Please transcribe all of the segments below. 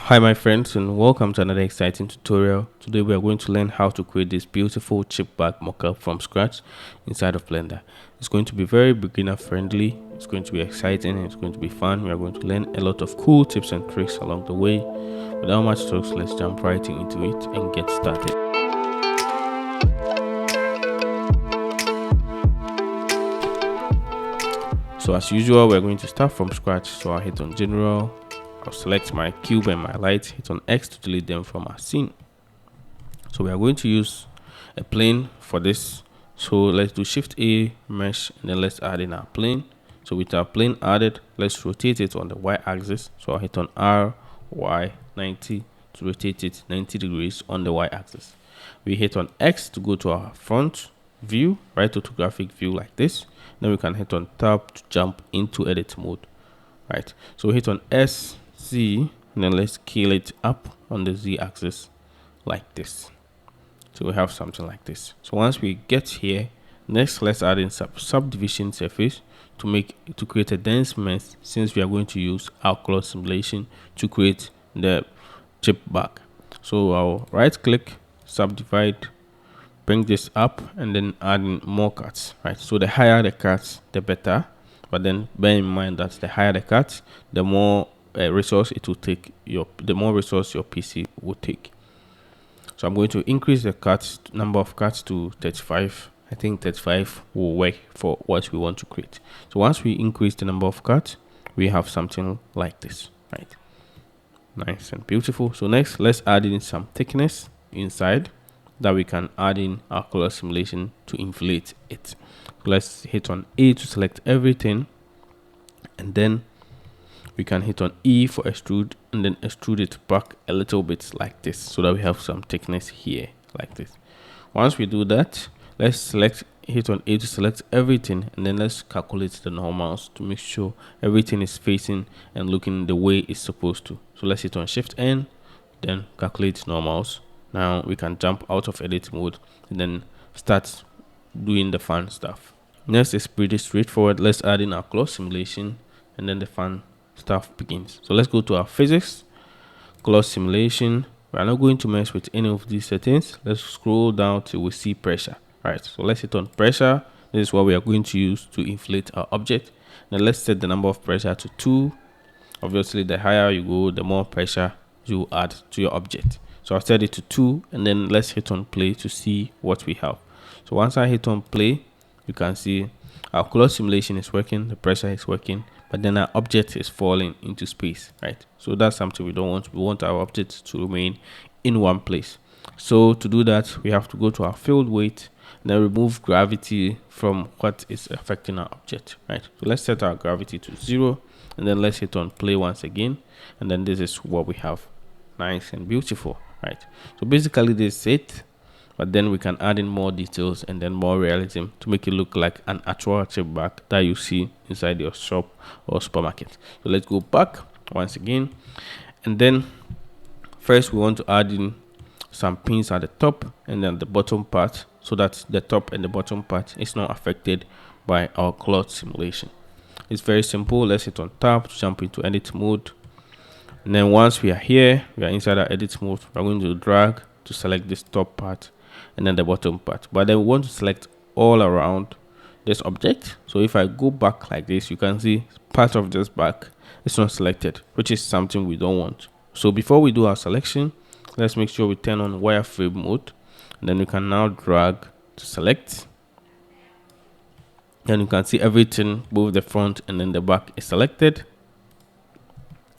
Hi my friends, and welcome to another exciting tutorial. Today we are going to learn how to create this beautiful chip bag mockup from scratch inside of Blender. It's going to be very beginner friendly, it's going to be exciting, and it's going to be fun. We are going to learn a lot of cool tips and tricks along the way. Without much talk, let's jump right into it and get started. So as usual, we're going to start from scratch. So I'll hit on general, I'll select my cube and my light, hit on X to delete them from our scene. So we are going to use a plane for this. So let's do Shift A, mesh, and then let's add in our plane. So with our plane added, let's rotate it on the Y axis. So I'll hit on R, Y, 90 to rotate it 90 degrees on the Y axis. We hit on X to go to our front view, right orthographic view like this. Then we can hit on Tab to jump into edit mode. Right, so hit on S, Z, and then let's scale it up on the Z axis like this. So we have something like this. So once we get here, next let's add in subdivision surface to create a dense mesh, since we are going to use our color simulation to create the chip bag. So I'll right click, subdivide, bring this up, and then add in more cuts. Right, so the higher the cuts, the better. But then bear in mind that the higher the cut, the more resource it will take, the more resource your PC will take. So I'm going to increase the number of cuts to 35. I think 35 will work for what we want to create. So once we increase the number of cuts, we have something like this, right? Nice and beautiful. So next, let's add in some thickness inside that we can add in our color simulation to inflate it. Let's hit on A to select everything, and then we can hit on E for extrude, and then extrude it back a little bit like this, so that we have some thickness here like this. Once we do that, let's hit on A to select everything, and then let's calculate the normals to make sure everything is facing and looking the way it's supposed to. So let's hit on Shift N, then calculate normals. Now we can jump out of edit mode and then start doing the fun stuff. Next is pretty straightforward. Let's add in our color simulation, and then the fun stuff begins. So let's go to our physics, color simulation. We are not going to mess with any of these settings. Let's scroll down till we see pressure. All right, so let's hit on pressure. This is what we are going to use to inflate our object. Now let's set the number of pressure to 2. Obviously, the higher you go, the more pressure you add to your object. So I'll set it to 2, and then let's hit on play to see what we have. So once I hit on play, you can see our color simulation is working, the pressure is working, but then our object is falling into space, right? So that's something we don't want. We want our object to remain in one place. So to do that, we have to go to our field weight and then remove gravity from what is affecting our object, right? So let's set our gravity to 0, and then let's hit on play once again, and then this is what we have. Nice and beautiful, right? So basically this is it. But then we can add in more details and then more realism to make it look like an actual chip bag that you see inside your shop or supermarket. So let's go back once again, and then first we want to add in some pins at the top and then the bottom part, so that the top and the bottom part is not affected by our color simulation. It's very simple. Let's hit on Tab to jump into edit mode, and then once we are here, we are inside our edit mode, we're going to drag to select this top part and then the bottom part, but then we want to select all around this object. So if I go back like this, you can see part of this back is not selected, which is something we don't want. So before we do our selection, let's make sure we turn on wireframe mode, and then we can now drag to select, and you can see everything, both the front and then the back is selected.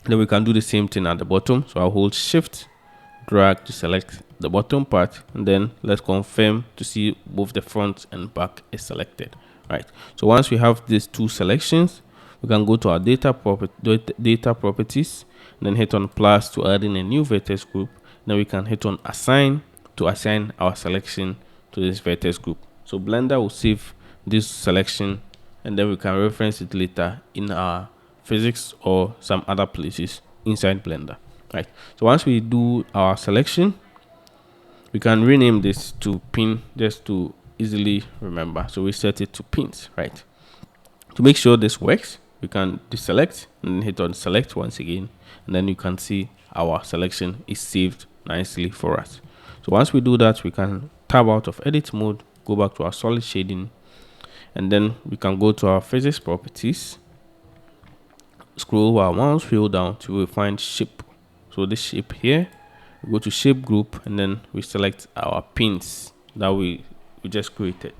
Then we can do the same thing at the bottom. So I'll hold Shift, drag to select the bottom part, and then let's confirm to see both the front and back is selected, right? So once we have these two selections, we can go to our data properties, and then hit on plus to add in a new vertex group. Then we can hit on assign to assign our selection to this vertex group. So Blender will save this selection, and then we can reference it later in our physics or some other places inside Blender, right? So once we do our selection, we can rename this to pin just to easily remember. So we set it to pins, right? To make sure this works, we can deselect and then hit on select once again, and then you can see our selection is saved nicely for us. So once we do that, we can tab out of edit mode, go back to our solid shading, and then we can go to our physics properties, scroll our mouse wheel down till we find shape. So this shape here, we go to shape group, and then we select our pins that we just created.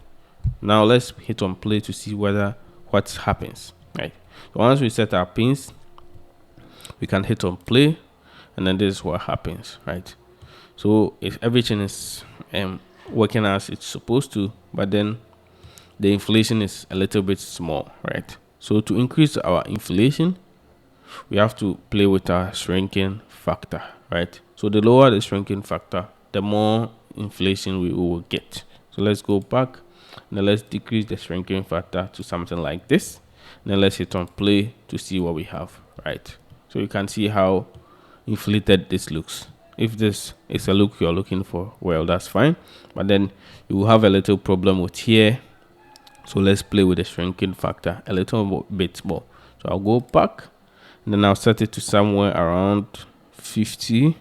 Now let's hit on play to see whether what happens, right? So once we set our pins, we can hit on play, and then this is what happens, right? So if everything is working as it's supposed to, but then the inflation is a little bit small, right? So to increase our inflation, we have to play with our shrinking factor, right? So the lower the shrinking factor, the more inflation we will get. So let's go back. Now let's decrease the shrinking factor to something like this. Now let's hit on play to see what we have, right? So you can see how inflated this looks. If this is a look you're looking for, well, that's fine. But then you will have a little problem with here. So let's play with the shrinking factor a little bit more. So I'll go back, and then I'll set it to somewhere around 50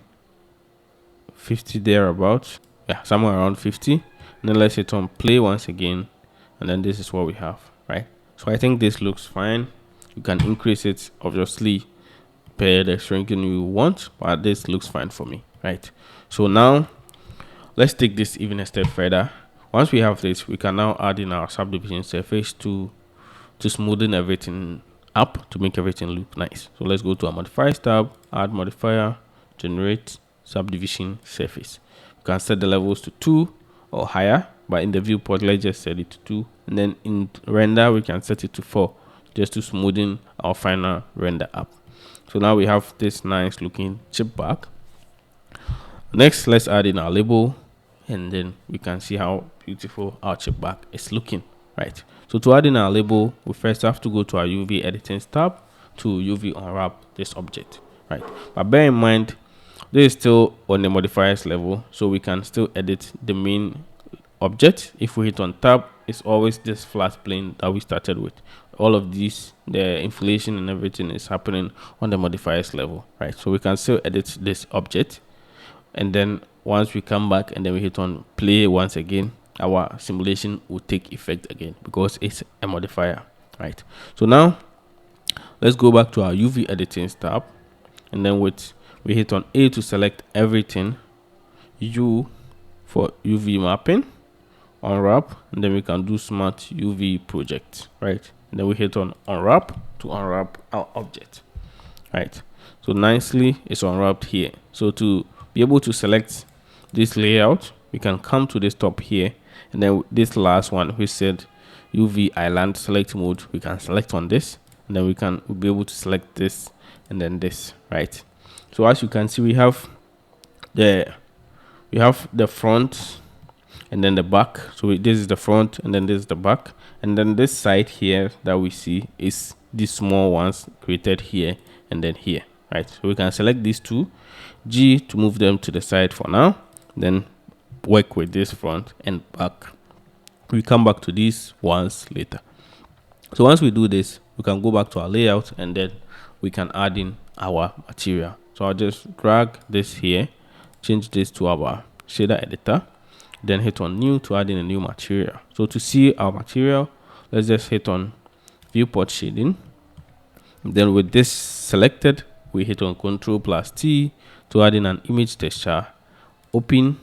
thereabouts. Yeah, somewhere around 50. And then let's hit on play once again, and then this is what we have, right? So I think this looks fine. You can increase it obviously per the shrinking you want, but this looks fine for me, right? So now let's take this even a step further. Once we have this, we can now add in our subdivision surface to smoothen everything up, to make everything look nice. So let's go to our modifiers tab, add modifier, generate subdivision surface. You can set the levels to 2 or higher, but in the viewport let's just set it to 2, and then in render we can set it to 4 just to smoothen our final render up. So now we have this nice looking chip back. Next, let's add in our label, and then we can see how beautiful our chip back is looking, right? So to add in our label, we first have to go to our UV editing tab to UV unwrap this object, right? But bear in mind, this is still on the modifiers level, so we can still edit the main object. If we hit on tab, it's always this flat plane that we started with. All of these, the inflation and everything is happening on the modifiers level, right? So we can still edit this object, and then once we come back and then we hit on play once again, our simulation will take effect again because it's a modifier, right? So now let's go back to our UV editing tab, and then we hit on A to select everything, U for UV mapping, unwrap, and then we can do smart UV project, right? And then we hit on unwrap to unwrap our object, right? So nicely it's unwrapped here. So to be able to select this layout, we can come to this top here, and then this last one we said UV island select mode, we can select on this, and then we'll be able to select this and then this, right? So as you can see, we have the front and then the back. So this is the front, and then this is the back, and then this side here that we see is these small ones created here and then here, right? So we can select these two, G to move them to the side for now, then work with this front and back. We come back to these ones later. So once we do this, we can go back to our layout, and then we can add in our material. So I'll just drag this here, change this to our shader editor, then hit on new to add in a new material. So to see our material, let's just hit on viewport shading. Then with this selected, we hit on Ctrl+T to add in an image texture, open,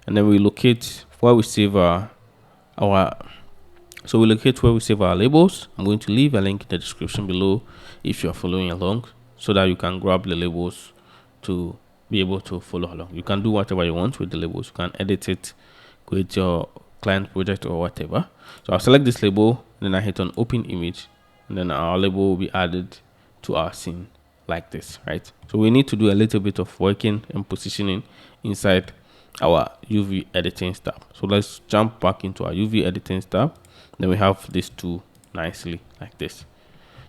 and then we locate where we save our labels. I'm going to leave a link in the description below if you're following along, so that you can grab the labels to be able to follow along. You can do whatever you want with the labels. You can edit it, create your client project or whatever. So I'll select this label, and then I hit on open image, and then our label will be added to our scene like this, right? So we need to do a little bit of working and positioning inside our UV editing tab. So let's jump back into our UV editing tab. Then we have these two nicely like this.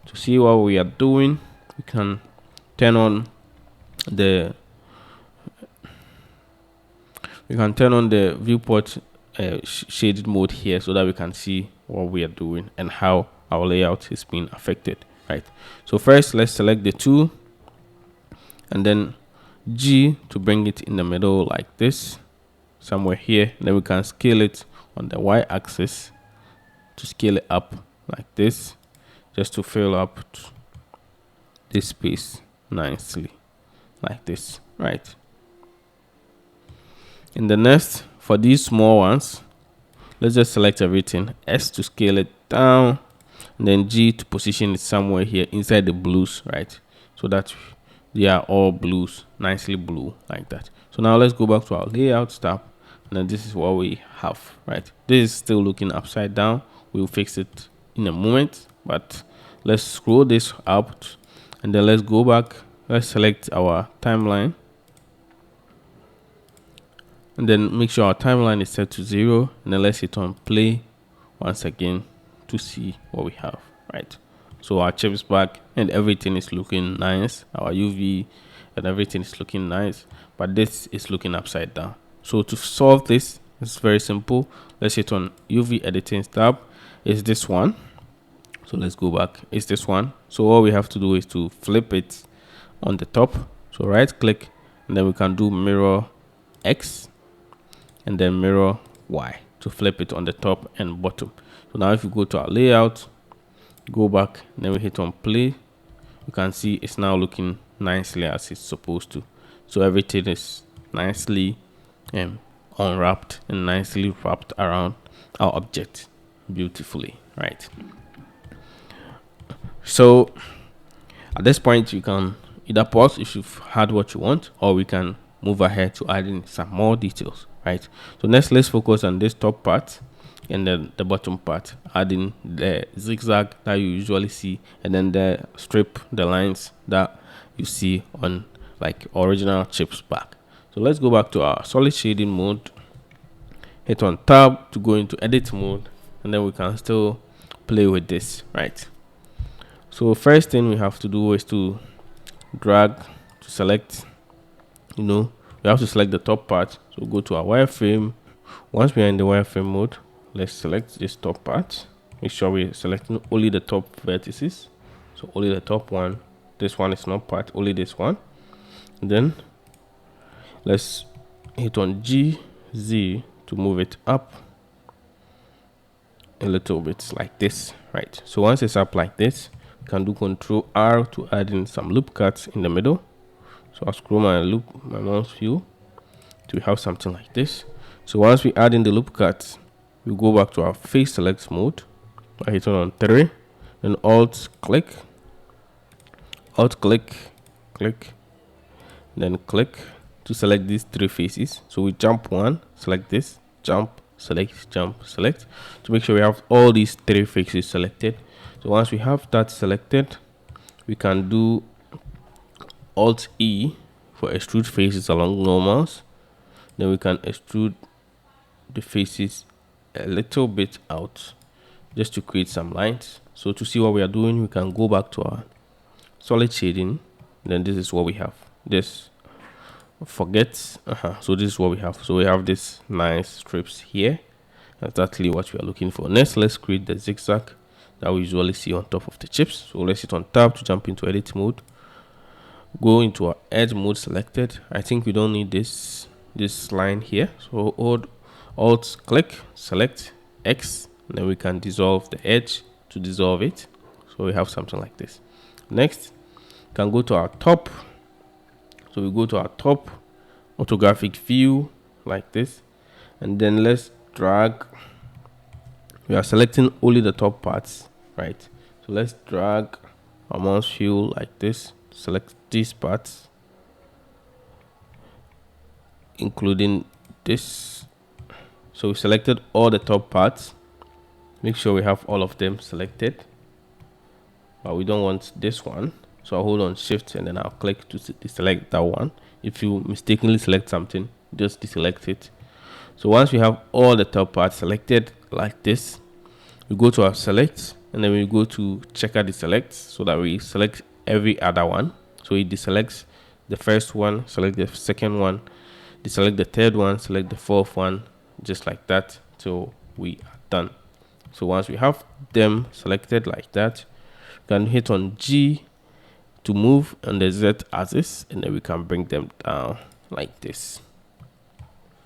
To see what we are doing, we can turn on the viewport shaded mode here, so that we can see what we are doing and how our layout is being affected, right? So first let's select the two, and then G to bring it in the middle like this, somewhere here. Then we can scale it on the Y axis to scale it up like this, just to fill up this space nicely like this, right? In the next, for these small ones, let's just select everything. S to scale it down, and then G to position it somewhere here inside the blues, right? So that they are all blues, nicely blue like that. So now let's go back to our layout tab, and then this is what we have, right? This is still looking upside down. We'll fix it in a moment, but let's scroll this up, and then let's go back. Let's select our timeline, and then make sure our timeline is set to 0, and then let's hit on play once again to see what we have, right? So our chips back and everything is looking nice. Our UV and everything is looking nice, but this is looking upside down. So to solve this, it's very simple. Let's hit on UV editing tab. Is this one? So let's go back. It's this one. So all we have to do is to flip it on the top. So right click, and then we can do mirror X and then mirror Y to flip it on the top and bottom. So now if you go to our layout, go back, and then we hit on play, you can see it's now looking nicely as it's supposed to. So everything is nicely unwrapped and nicely wrapped around our object beautifully, right? So at this point, you can either pause if you've had what you want, or we can move ahead to add in some more details, right? So next, let's focus on this top part and then the bottom part, adding the zigzag that you usually see, and then the strip, the lines that you see on like original chips back. So let's go back to our solid shading mode, hit on tab to go into edit mode, and then we can still play with this, right? So first thing we have to do is to drag to select, we have to select the top part. So go to our wireframe. Once we are in the wireframe mode, let's select this top part. Make sure we're selecting only the top vertices. So only the top one. This one is not part, only this one. And then let's hit on GZ to move it up a little bit like this, right? So once it's up like this, we can do Control R to add in some loop cuts in the middle. So I'll scroll my mouse view to have something like this. So once we add in the loop cuts, we go back to our face select mode. I hit on 3, then alt click, click, then click to select these 3 faces. So we jump one, select this, jump, select, jump, select, to make sure we have all these 3 faces selected. So once we have that selected, we can do Alt E for extrude faces along normals. Then we can extrude the faces a little bit out just to create some lines. So to see what we are doing, we can go back to our solid shading. Then this is what we have. This forget. So this is what we have. So we have this nice strips here. Exactly what we are looking for. Next, let's create the zigzag that we usually see on top of the chips. So let's hit on tab to jump into edit mode. Go into our edge mode selected. I think we don't need this line here. So alt click, select X, and then we can dissolve the edge to dissolve it. So we have something like this. Next, we can go to our top. So we go to our top orthographic view like this, and then let's drag. We are selecting only the top parts, right? So let's drag our mouse wheel like this, select these parts, including this. So we selected all the top parts. Make sure we have all of them selected, but we don't want this one. So I'll hold on shift and then I'll click to deselect that one. If you mistakenly select something, just deselect it. So once we have all the top parts selected like this, we go to our select, and then we go to checker deselect so that we select every other one. So it deselects the first one, select the second one, deselect the third one, select the fourth one, just like that till we are done. So once we have them selected like that, you can hit on G to move on the Z axis, and then we can bring them down like this,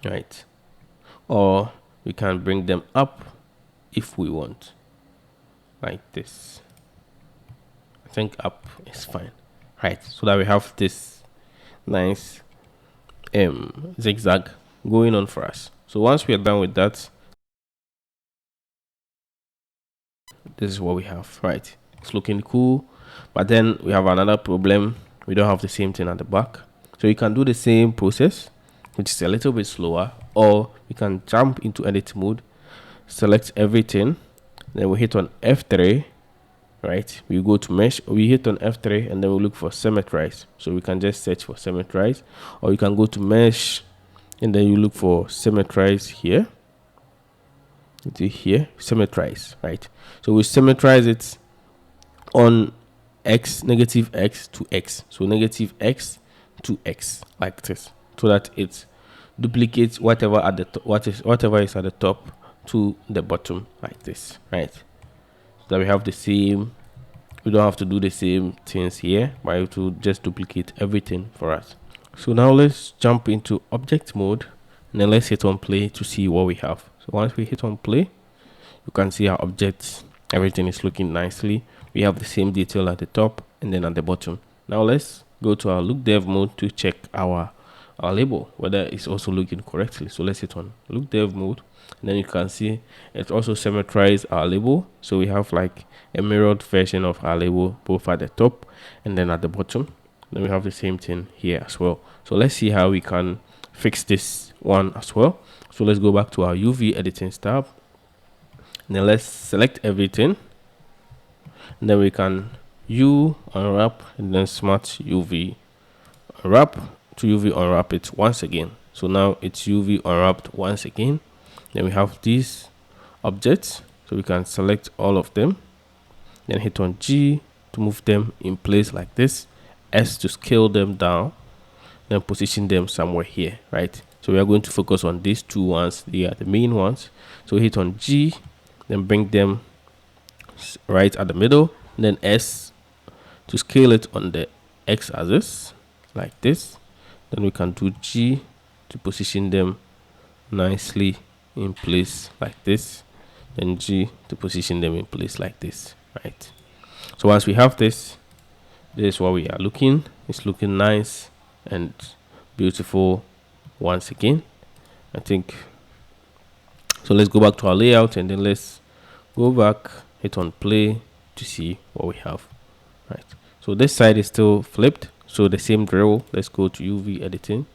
right? Or we can bring them up if we want, like this. I think up is fine, right? So that we have this nice zigzag going on for us. So once we are done with that, this is what we have, right? It's looking cool, but then we have another problem. We don't have the same thing at the back. So you can do the same process, which is a little bit slower, or we can jump into edit mode, select everything, then we hit on F3, right? We go to mesh, we hit on F3, and then we look for symmetrize. So we can just search for symmetrize, or you can go to mesh, and then you look for symmetrize here. Here, symmetrize, right? So we symmetrize it on x, negative x to x, so negative x to x, like this, so that it duplicates whatever at the whatever is at the top to the bottom, like this, right? So that we have the same, we don't have to do the same things here, but it will just duplicate everything for us. So now let's jump into object mode, and then let's hit on play to see what we have. So once we hit on play, you can see our objects, everything is looking nicely. We have the same detail at the top and then at the bottom. Now let's go to our look dev mode to check our label, whether it's also looking correctly. So let's hit on look dev mode, and then you can see it also symmetrized our label. So we have like a mirrored version of our label both at the top and then at the bottom. Then we have the same thing here as well. So let's see how we can fix this one as well. So let's go back to our UV editing tab, and then let's select everything, and then we can unwrap and then smart UV unwrap to UV unwrap it once again. So now it's UV unwrapped once again. Then we have these objects, so we can select all of them, then hit on G to move them in place like this, S to scale them down, then position them somewhere here, right? So we are going to focus on these two ones. They are the main ones. So hit on G, then bring them right at the middle, and then S to scale it on the X axis like this. Then we can do G to position them nicely in place like this, then G to position them in place like this, right? So once we have this, this is what we are looking. It's looking nice and beautiful once again, I think. So let's go back to our layout, and then let's go back, hit on play to see what we have, right? So this side is still flipped, so the same drill. Let's go to UV editing,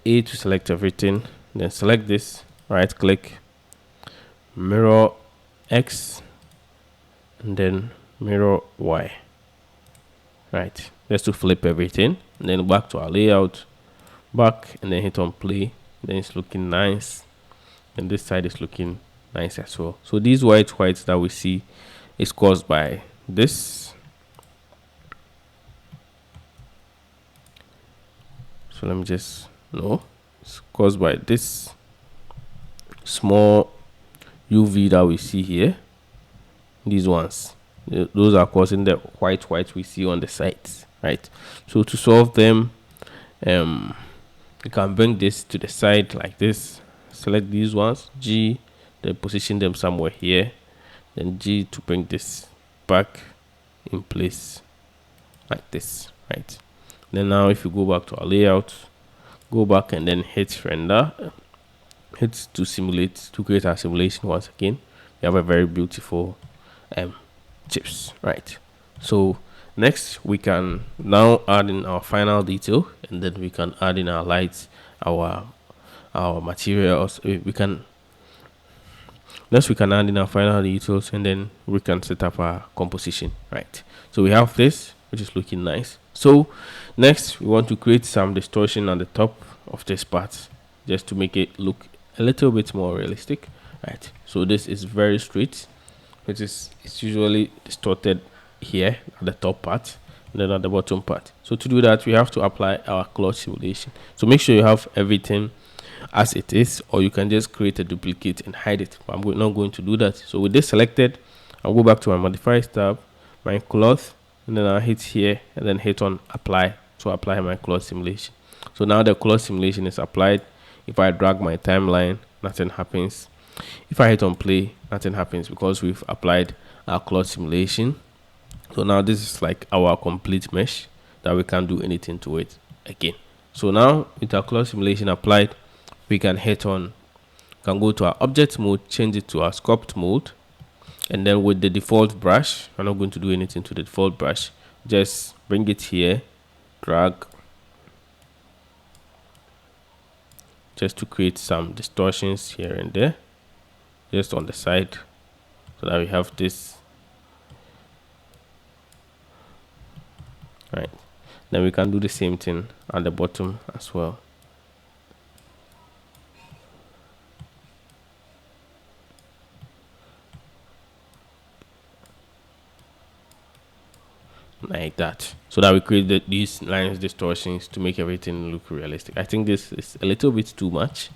A to select everything, then select this, right click, mirror X, and then mirror Y, right? Just to flip everything, and then back to our layout, back, and then hit on play. Then it's looking nice, and this side is looking nice as well. So these whites that we see is caused by this. So let me just it's caused by this small UV that we see here. These ones, those are causing the white we see on the sides, right? So to solve them, you can bring this to the side like this, select these ones, G, then position them somewhere here, then G to bring this back in place like this, right? Then now if you go back to our layout, go back and then hit render, hit to simulate, to create our simulation once again. We have a very beautiful chips, right? So next we can now add in our final detail, and then we can add in our lights, our materials. We can add in our final details, and then we can set up our composition, right? So we have this, which is looking nice. So next we want to create some distortion on the top of this part, just to make it look a little bit more realistic, right? So this is very straight, which is, it's usually distorted here at the top part and then at the bottom part. So to do that, we have to apply our cloth simulation. So make sure you have everything as it is, or you can just create a duplicate and hide it, but I'm not going to do that. So with this selected, I'll go back to my modifiers tab, my cloth, and then I'll hit here and then hit on apply to apply my cloth simulation. So now the cloth simulation is applied. If I drag my timeline, nothing happens. If I hit on play, nothing happens because we've applied our cloth simulation. So now this is like our complete mesh that we can't do anything to it again. So now with our cloth simulation applied, we can go to our object mode, change it to our sculpt mode, and then with the default brush, I'm not going to do anything to the default brush, just bring it here, drag, just to create some distortions here and there, just on the side, so that we have this. Right, then we can do the same thing at the bottom as well. Like that, so that we create these lines distortions to make everything look realistic. I think this is a little bit too much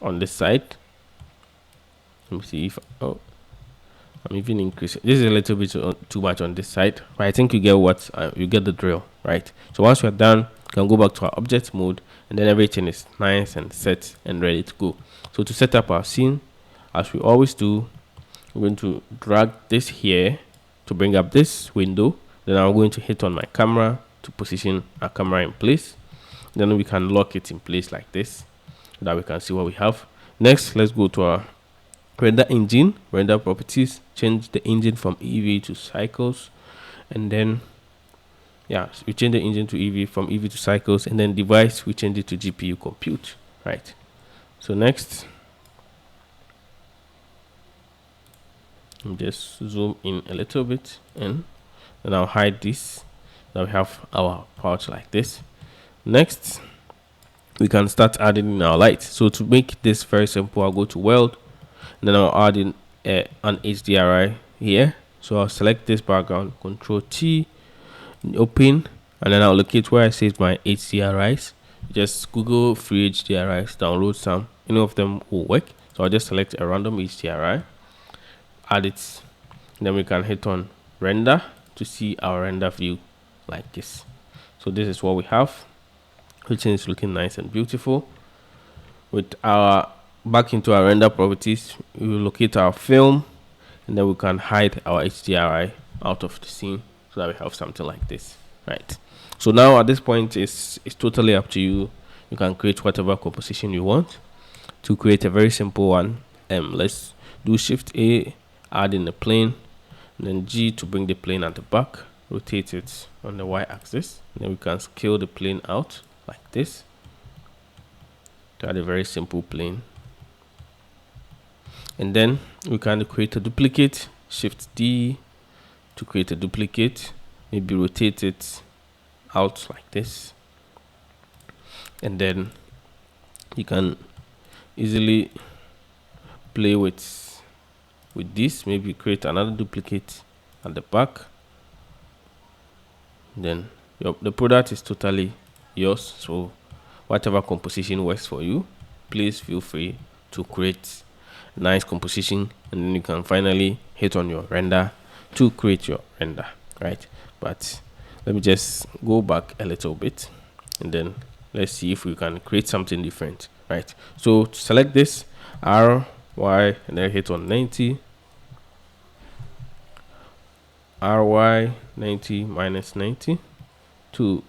on this side. Let me see if I'm even increasing. This is a little bit too much on this side, but I think you get what you get the drill, right? So once we're done, we can go back to our object mode, and then everything is nice and set and ready to go. So to set up our scene, as we always do, we're going to drag this here to bring up this window. Then I'm going to hit on my camera to position our camera in place. Then we can lock it in place like this, so that we can see what we have. Next, let's go to our render engine, render properties, change the engine from EV to cycles, and then we change the engine to EV, from EV to cycles, and then device, we change it to GPU compute, right? So next, just zoom in a little bit, and then I'll hide this. Now we have our pouch like this. Next, we can start adding in our light. So to make this very simple, I'll go to world, and then I'll add in an HDRI here. So I'll select this background, Control T, open, and then I'll locate where I saved my HDRIs. Just Google free HDRIs, download some. Any of them will work. So I'll just select a random HDRI, add it, and then we can hit on render to see our render view like this. So this is what we have, which is looking nice and beautiful. With our back into our render properties, we will locate our film, and then we can hide our HDRI out of the scene so that we have something like this, right? So now at this point, it's totally up to you. You can create whatever composition you want. To create a very simple one, let's do Shift A, add in the plane, and then G to bring the plane at the back, rotate it on the y-axis, and then we can scale the plane out like this to add a very simple plane. And then we can create a duplicate, Shift D to create a duplicate, maybe rotate it out like this, and then you can easily play with this. Maybe create another duplicate at the back. Then the product is totally yours, so whatever composition works for you, please feel free to create a nice composition, and then you can finally hit on your render to create your render, right? But let me just go back a little bit, and then let's see if we can create something different, right? So to select this, R, Y, and then hit on 90, RY 90 minus 90 to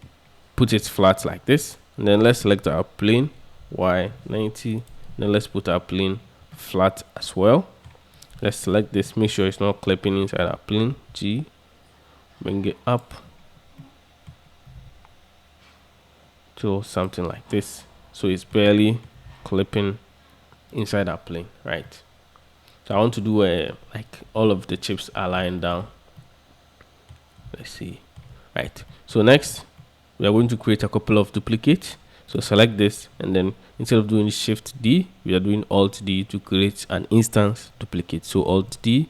put it flat like this. And then let's select our plane, Y 90, then let's put our plane flat as well. Let's select this, make sure it's not clipping inside our plane, G, bring it up to something like this, so it's barely clipping inside our plane, right? So I want to do like all of the chips are lying down. Let's see, right? So next, we are going to create a couple of duplicates. So select this, and then instead of doing Shift D, we are doing Alt D to create an instance duplicate. So Alt D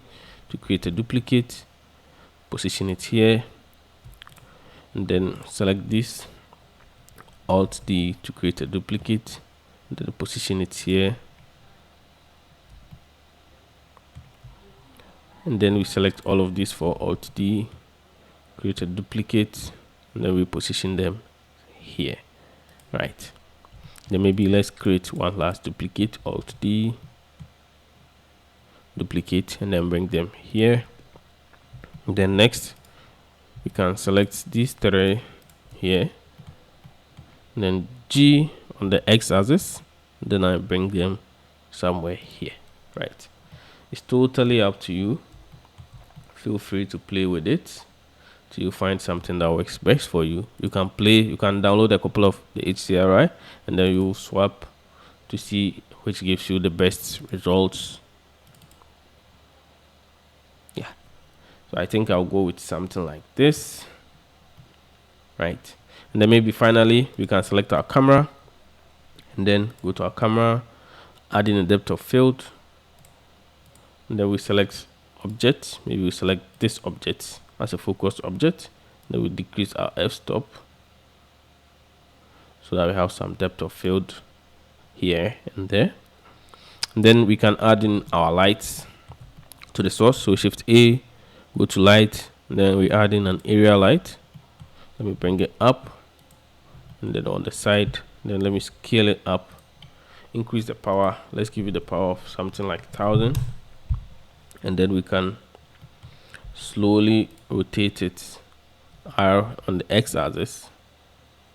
to create a duplicate, position it here, and then select this, Alt D to create a duplicate, and then position it here, and then we select all of this for Alt D, create a duplicate, and then we position them here, right? Then maybe let's create one last duplicate, Alt D, duplicate, and then bring them here. And then next we can select these three here, and then G on the x-axis, then I bring them somewhere here, right? It's totally up to you. Feel free to play with it till you find something that works best for you. You can download a couple of the HCRI, and then you swap to see which gives you the best results. Yeah, so I think I'll go with something like this, right? And then maybe finally we can select our camera, and then go to our camera, add in a depth of field, and then we select object. Maybe we select this object as a focus object. Then we decrease our f-stop so that we have some depth of field here and there. And then we can add in our lights to the source. So Shift A, go to light, and then we add in an area light. Let me bring it up, and then on the side, then let me scale it up, increase the power. Let's give it the power of something like 1000, and then we can slowly rotate it R on the x-axis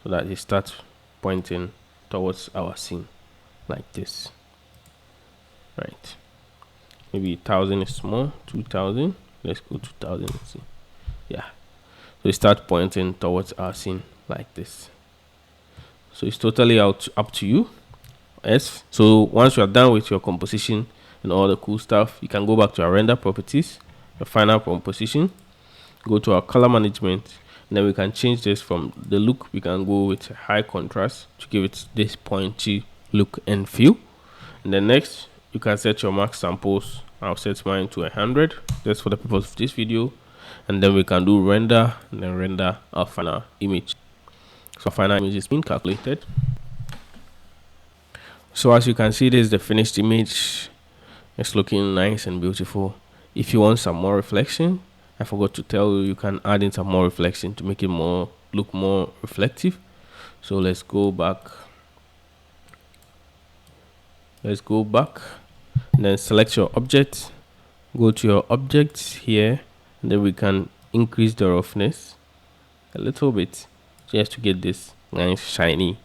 so that it starts pointing towards our scene like this, right? Maybe 1000 is small, 2000. Let's go 2000 and see. Yeah, so it starts pointing towards our scene like this. So it's totally up to you. Yes. So once you are done with your composition and all the cool stuff, you can go back to our render properties, the final composition, go to our color management, and then we can change this from the look. We can go with high contrast to give it this pointy look and feel. And then next, you can set your max samples. I'll set mine to 100 just for the purpose of this video. And then we can do render, and then render our final image. So our final image is being calculated. So as you can see, this is the finished image. It's looking nice and beautiful. If you want some more reflection, I forgot to tell you, you can add in some more reflection to make it look more reflective. So let's go back. Let's go back, and then select your object. Go to your objects here, and then we can increase the roughness a little bit just to get this nice shiny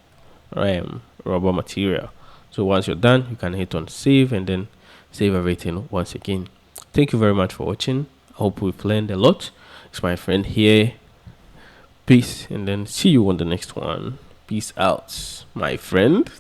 rubber material. So once you're done, you can hit on save, and then save everything once again. Thank you very much for watching. I hope we've learned a lot. It's my friend here. Peace, and then see you on the next one. Peace out, my friend.